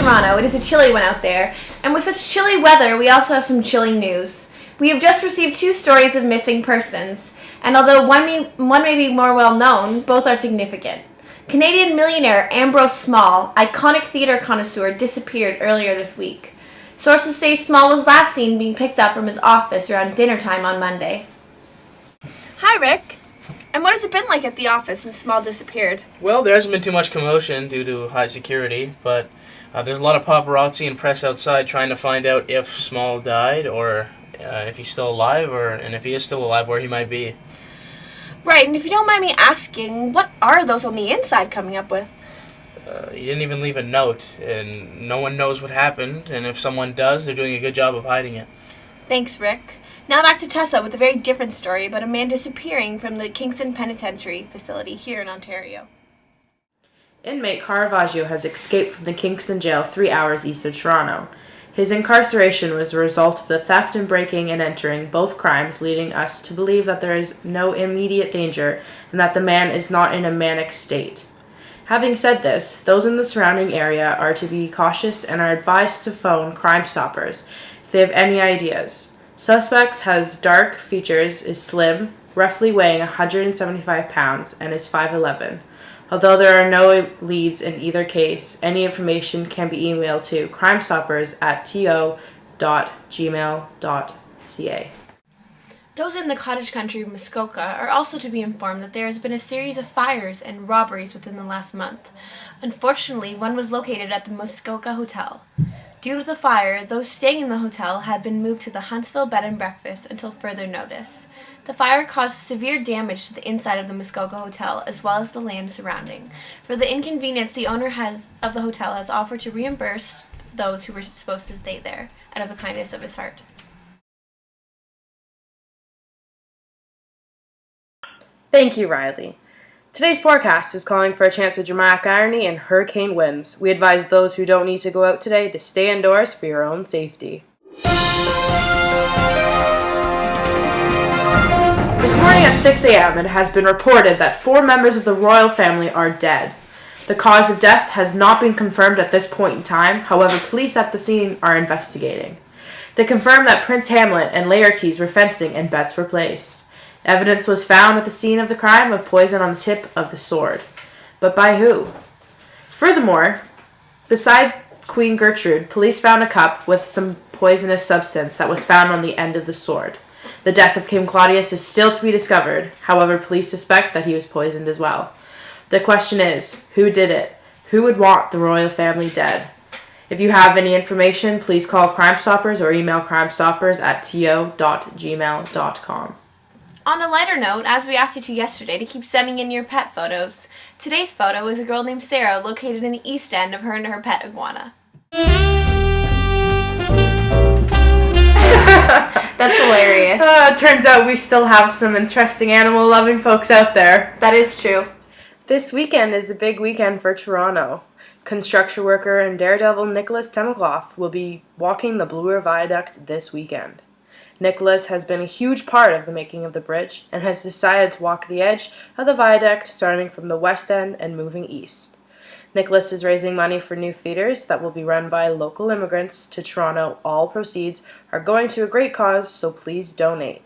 Toronto. It is a chilly one out there, and with such chilly weather, we also have some chilling news. We have just received 2 stories of missing persons, and although one may be more well known, both are significant. Canadian millionaire Ambrose Small, iconic theater connoisseur, disappeared earlier this week. Sources say Small was last seen being picked up from his office around dinner time on Monday. Hi, Rick. And what has it been like at the office since Small disappeared? Well, there hasn't been too much commotion due to high security, but there's a lot of paparazzi and press outside trying to find out if Small died or if he's still alive, and if he is still alive, where he might be. Right, and if you don't mind me asking, what are those on the inside coming up with? He didn't even leave a note, and no one knows what happened, and if someone does, they're doing a good job of hiding it. Thanks, Rick. Now back to Tessa with a very different story about a man disappearing from the Kingston Penitentiary facility here in Ontario. Inmate Caravaggio has escaped from the Kingston jail 3 hours east of Toronto. His incarceration was a result of the theft and breaking and entering, both crimes leading us to believe that there is no immediate danger and that the man is not in a manic state. Having said this, those in the surrounding area are to be cautious and are advised to phone Crime Stoppers if they have any ideas. Suspects has dark features, is slim, roughly weighing 175 pounds, and is 5'11". Although there are no leads in either case, any information can be emailed to crimestoppers@to.gmail.ca. Those in the cottage country of Muskoka are also to be informed that there has been a series of fires and robberies within the last month. Unfortunately, one was located at the Muskoka Hotel. Due to the fire, those staying in the hotel had been moved to the Huntsville Bed and Breakfast until further notice. The fire caused severe damage to the inside of the Muskoka Hotel as well as the land surrounding. For the inconvenience, the owner of the hotel has offered to reimburse those who were supposed to stay there out of the kindness of his heart. Thank you, Riley. Today's forecast is calling for a chance of dramatic irony and hurricane winds. We advise those who don't need to go out today to stay indoors for your own safety. This morning at 6 a.m., it has been reported that 4 members of the royal family are dead. The cause of death has not been confirmed at this point in time. However, police at the scene are investigating. They confirmed that Prince Hamlet and Laertes were fencing and bets were placed. Evidence was found at the scene of the crime of poison on the tip of the sword. But by who? Furthermore, beside Queen Gertrude, police found a cup with some poisonous substance that was found on the end of the sword. The death of King Claudius is still to be discovered. However, police suspect that he was poisoned as well. The question is, who did it? Who would want the royal family dead? If you have any information, please call Crime Stoppers or email crimestoppers@to.gmail.com. On a lighter note, as we asked you to yesterday to keep sending in your pet photos, today's photo is a girl named Sarah located in the East End of her and her pet iguana. That's hilarious. Turns out we still have some interesting animal-loving folks out there. That is true. This weekend is a big weekend for Toronto. Construction worker and daredevil Nicholas Temecloff will be walking the Bloor Viaduct this weekend. Nicholas has been a huge part of the making of the bridge and has decided to walk the edge of the viaduct starting from the west end and moving east. Nicholas is raising money for new theaters that will be run by local immigrants to Toronto. All proceeds are going to a great cause, so please donate.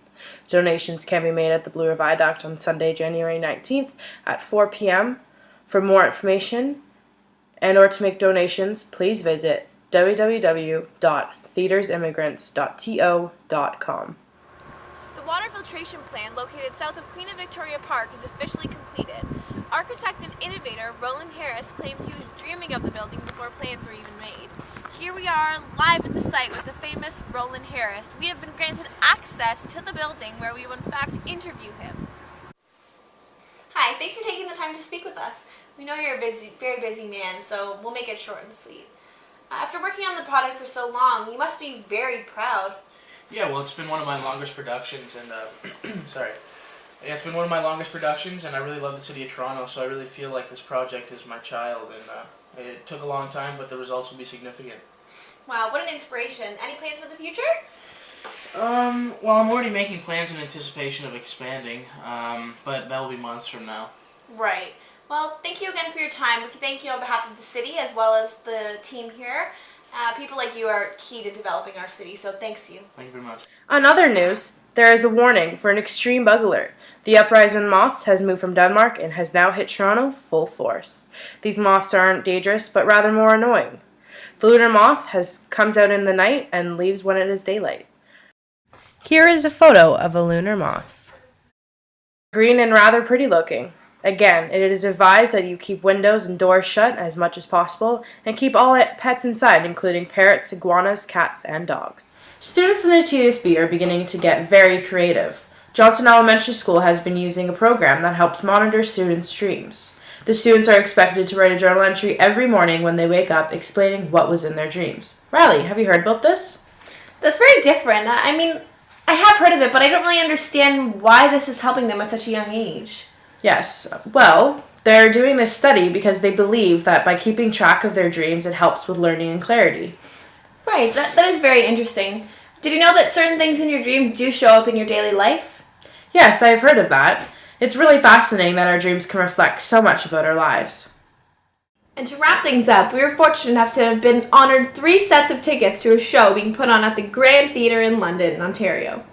Donations can be made at the Bloor Viaduct on Sunday, January 19th at 4 p.m. For more information and or to make donations, please visit www.theatersimmigrants.to.com. The water filtration plant located south of Queen and Victoria Park is officially completed. Architect and innovator Roland Harris claims he was dreaming of the building before plans were even made. Here we are, live at the site with the famous Roland Harris. We have been granted access to the building where we will in fact interview him. Hi, thanks for taking the time to speak with us. We know you're a very busy man, so we'll make it short and sweet. After working on the product for so long, you must be very proud. Yeah, well, it's been one of my longest productions, and it's been one of my longest productions, and I really love the city of Toronto, so I really feel like this project is my child, and it took a long time, but the results will be significant. Wow, what an inspiration. Any plans for the future? Well, I'm already making plans in anticipation of expanding, but that will be months from now. Right. Well, thank you again for your time. We can thank you on behalf of the city as well as the team here. People like you are key to developing our city, so thanks to you. Thank you very much. On other news, there is a warning for an extreme bug alert. The uprising moths has moved from Denmark and has now hit Toronto full force. These moths aren't dangerous, but rather more annoying. The lunar moth comes out in the night and leaves when it is daylight. Here is a photo of a lunar moth. Green and rather pretty looking. Again, it is advised that you keep windows and doors shut as much as possible and keep all pets inside, including parrots, iguanas, cats, and dogs. Students in the TSB are beginning to get very creative. Johnson Elementary School has been using a program that helps monitor students' dreams. The students are expected to write a journal entry every morning when they wake up explaining what was in their dreams. Riley, have you heard about this? That's very different. I mean, I have heard of it, but I don't really understand why this is helping them at such a young age. Yes. Well, they're doing this study because they believe that by keeping track of their dreams, it helps with learning and clarity. Right, that is very interesting. Did you know that certain things in your dreams do show up in your daily life? Yes, I've heard of that. It's really fascinating that our dreams can reflect so much about our lives. And to wrap things up, we were fortunate enough to have been honored 3 sets of tickets to a show being put on at the Grand Theatre in London, Ontario.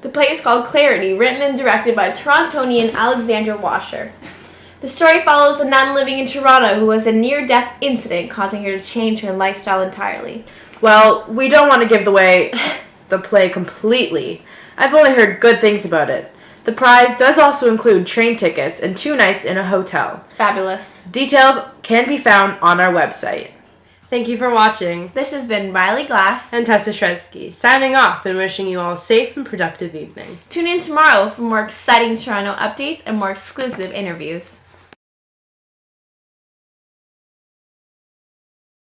The play is called Clarity, written and directed by Torontonian Alexandra Washer. The story follows a nun living in Toronto who has a near-death incident causing her to change her lifestyle entirely. Well, we don't want to give away the play completely. I've only heard good things about it. The prize does also include train tickets and 2 nights in a hotel. Fabulous. Details can be found on our website. Thank you for watching. This has been Riley Glass And Tessa Sredzki, signing off and wishing you all a safe and productive evening. Tune in tomorrow for more exciting Toronto updates and more exclusive interviews.